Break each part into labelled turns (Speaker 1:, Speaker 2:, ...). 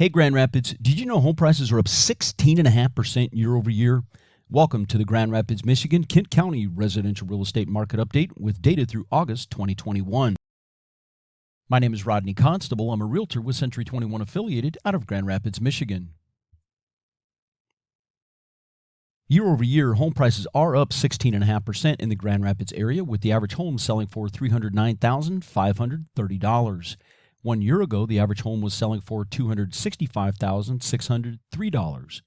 Speaker 1: Hey, Grand Rapids, did you know home prices are up 16.5% year over year? Welcome to the Grand Rapids, Michigan, Kent County residential real estate market update with data through August 2021. My name is Rodney Constable. I'm a realtor with Century 21 affiliated out of Grand Rapids, Michigan. Year over year, home prices are up 16.5% in the Grand Rapids area, with the average home selling for $309,530. 1 year ago, the average home was selling for $265,603.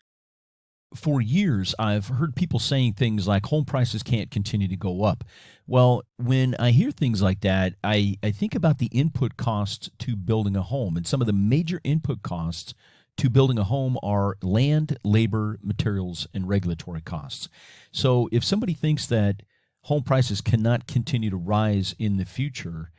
Speaker 1: For years, I've heard people saying things like home prices can't continue to go up. Well, when I hear things like that, I think about the input costs to building a home. And some of the major input costs to building a home are land, labor, materials, and regulatory costs. So if somebody thinks that home prices cannot continue to rise in the future,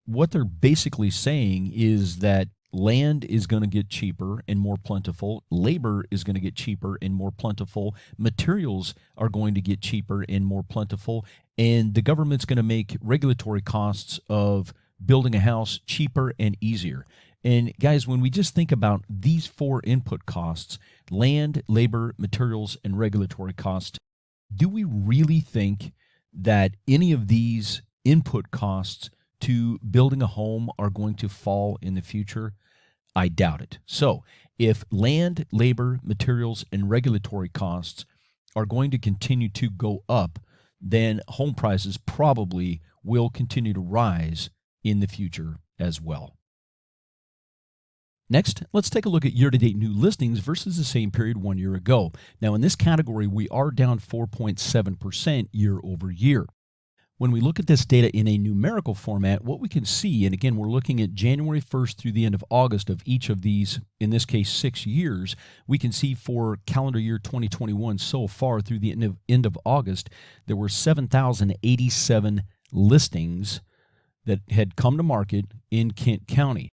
Speaker 1: what they're basically saying is that land is going to get cheaper and more plentiful. Labor is going to get cheaper and more plentiful. Materials are going to get cheaper and more plentiful. And the government's going to make regulatory costs of building a house cheaper and easier. And guys, when we just think about these four input costs, land, labor, materials, and regulatory costs, do we really think that any of these input costs to building a home are going to fall in the future? I doubt it. So if land, labor, materials, and regulatory costs are going to continue to go up, then home prices probably will continue to rise in the future as well. Next, let's take a look at year-to-date new listings versus the same period 1 year ago. Now, in this category, we are down 4.7% year over year. When we look at this data in a numerical format, what we can see, and again, we're looking at January 1st through the end of August of each of these, in this case, 6 years, we can see for calendar year 2021 so far through the end of August, there were 7,087 listings that had come to market in Kent County.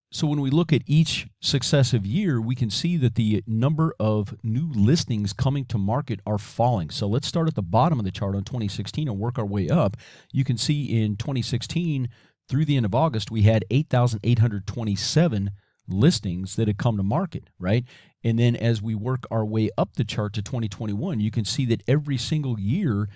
Speaker 1: So when we look at each successive year, we can see that the number of new listings coming to market are falling. So let's start at the bottom of the chart on 2016 and work our way up. You can see in 2016 through the end of August, we had 8,827 listings that had come to market, right? And then as we work our way up the chart to 2021, you can see that every single year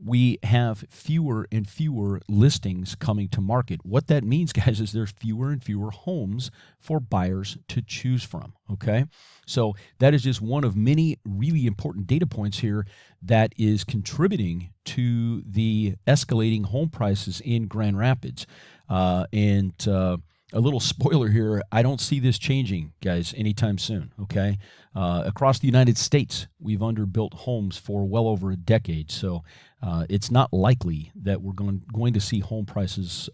Speaker 1: we have fewer and fewer listings coming to market. What that means, guys, is there's fewer and fewer homes for buyers to choose from, okay? So that is just one of many really important data points here that is contributing to the escalating home prices in Grand Rapids. A little spoiler here, I don't see this changing, guys, anytime soon, okay? Across the United States, we've underbuilt homes for well over a decade, so it's not likely that we're going to see home prices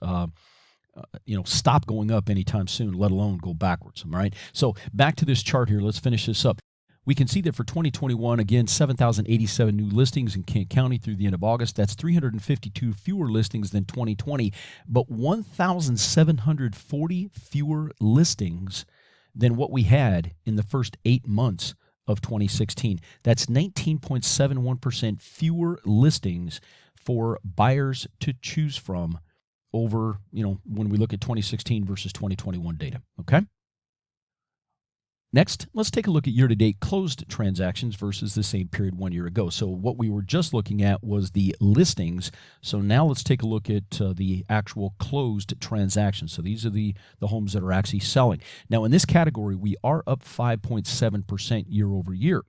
Speaker 1: stop going up anytime soon, let alone go backwards, all right? So back to this chart here. Let's finish this up. We can see that for 2021, again, 7,087 new listings in Kent County through the end of August. That's 352 fewer listings than 2020, but 1,740 fewer listings than what we had in the first 8 months of 2016. That's 19.71% fewer listings for buyers to choose from over, when we look at 2016 versus 2021 data, okay? Next, let's take a look at year-to-date closed transactions versus the same period 1 year ago. So what we were just looking at was the listings. So now let's take a look at the actual closed transactions. So these are the homes that are actually selling. Now, in this category, we are up 5.7% year over year.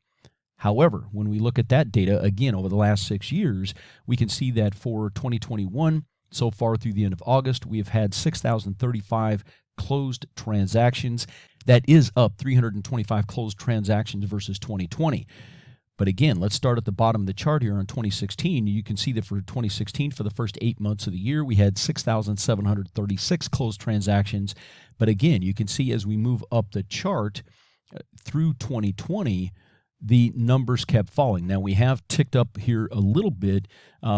Speaker 1: However, when we look at that data, again, over the last 6 years, we can see that for 2021, so far through the end of August, we have had 6,035 closed transactions. That is up 325 closed transactions versus 2020. But again, let's start at the bottom of the chart here on 2016. You can see that for 2016, for the first 8 months of the year, we had 6,736 closed transactions. But again, you can see as we move up the chart through 2020, the numbers kept falling. Now, we have ticked up here a little bit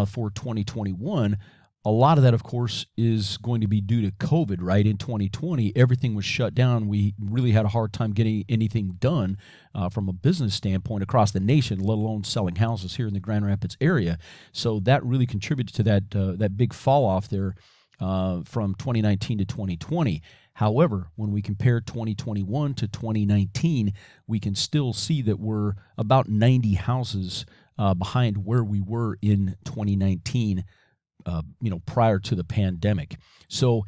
Speaker 1: for 2021. A lot of that, of course, is going to be due to COVID, right? In 2020, everything was shut down. We really had a hard time getting anything done from a business standpoint across the nation, let alone selling houses here in the Grand Rapids area. So that really contributed to that big fall off there from 2019 to 2020. However, when we compare 2021 to 2019, we can still see that we're about 90 houses behind where we were in 2019, prior to the pandemic. So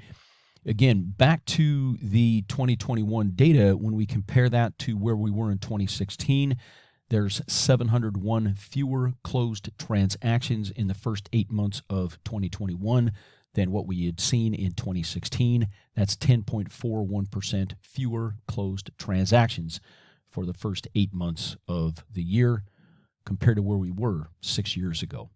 Speaker 1: again, back to the 2021 data, when we compare that to where we were in 2016, there's 701 fewer closed transactions in the first 8 months of 2021 than what we had seen in 2016. That's 10.41% fewer closed transactions for the first 8 months of the year compared to where we were 6 years ago.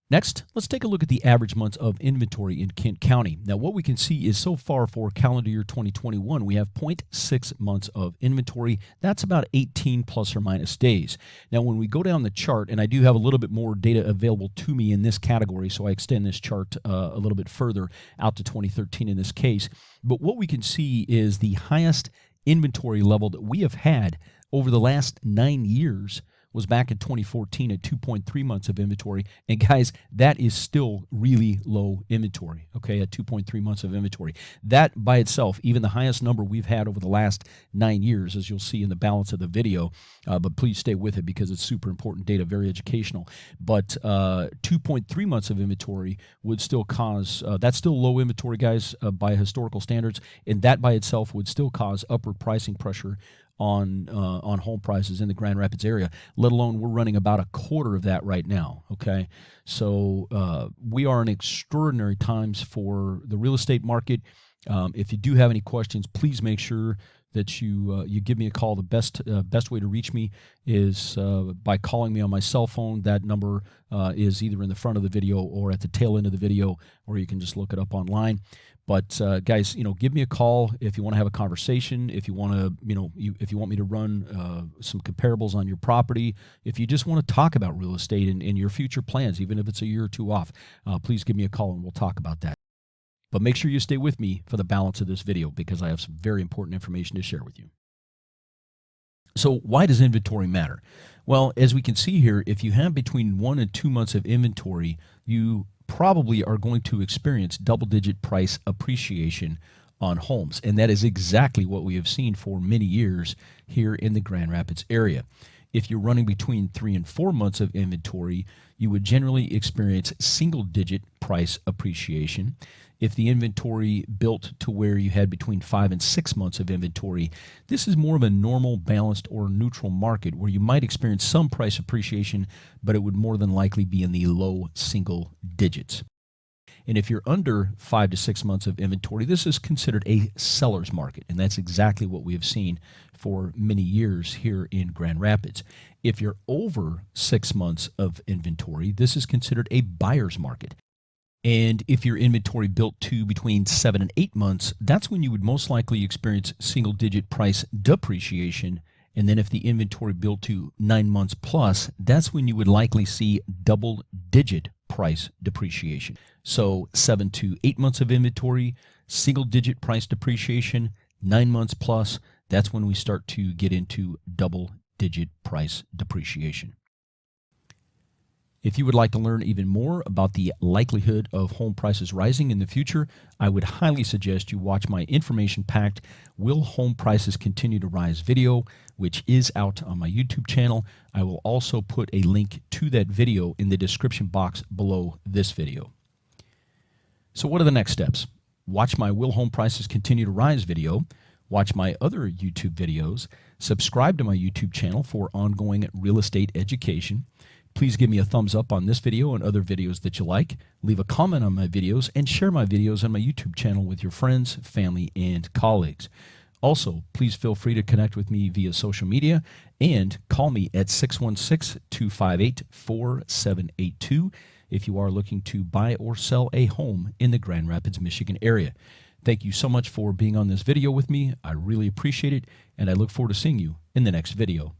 Speaker 1: Next, let's take a look at the average months of inventory in Kent County. Now, what we can see is so far for calendar year 2021, we have 0.6 months of inventory. That's about 18 plus or minus days. Now, when we go down the chart, and I do have a little bit more data available to me in this category, so I extend this chart a little bit further out to 2013 in this case. But what we can see is the highest inventory level that we have had over the last 9 years was back in 2014 at 2.3 months of inventory. And guys, that is still really low inventory, okay, at 2.3 months of inventory. That by itself, even the highest number we've had over the last 9 years, as you'll see in the balance of the video, but please stay with it because it's super important data, very educational. But 2.3 months of inventory would still cause, that's still low inventory, guys, by historical standards, and that by itself would still cause upward pricing pressure on home prices in the Grand Rapids area, let alone we're running about a quarter of that right now, okay? So we are in extraordinary times for the real estate market. If you do have any questions, please make sure that you give me a call. The best way to reach me is by calling me on my cell phone. That number is either in the front of the video or at the tail end of the video, or you can just look it up online. But guys, give me a call if you want to have a conversation. If you want to, if you want me to run some comparables on your property, if you just want to talk about real estate and your future plans, even if it's a year or two off, please give me a call and we'll talk about that. But make sure you stay with me for the balance of this video because I have some very important information to share with you. So why does inventory matter? Well, as we can see here, if you have between 1 and 2 months of inventory, you probably are going to experience double-digit price appreciation on homes. And that is exactly what we have seen for many years here in the Grand Rapids area. If you're running between 3 and 4 months of inventory, you would generally experience single-digit price appreciation. If the inventory built to where you had between 5 and 6 months of inventory, this is more of a normal, balanced, or neutral market where you might experience some price appreciation, but it would more than likely be in the low single digits. And if you're under 5 to 6 months of inventory, this is considered a seller's market, and that's exactly what we have seen for many years here in Grand Rapids. If you're over 6 months of inventory, this is considered a buyer's market. And if your inventory built to between 7 and 8 months, that's when you would most likely experience single-digit price depreciation. And then if the inventory built to 9 months plus, that's when you would likely see double-digit price depreciation. So 7 to 8 months of inventory, single-digit price depreciation, 9 months plus, that's when we start to get into double-digit price depreciation. If you would like to learn even more about the likelihood of home prices rising in the future, I would highly suggest you watch my information-packed Will Home Prices Continue to Rise video, which is out on my YouTube channel. I will also put a link to that video in the description box below this video. So what are the next steps? Watch my Will Home Prices Continue to Rise video, watch my other YouTube videos, subscribe to my YouTube channel for ongoing real estate education. Please give me a thumbs up on this video and other videos that you like. Leave a comment on my videos and share my videos on my YouTube channel with your friends, family, and colleagues. Also, please feel free to connect with me via social media and call me at 616-258-4782 if you are looking to buy or sell a home in the Grand Rapids, Michigan area. Thank you so much for being on this video with me. I really appreciate it, and I look forward to seeing you in the next video.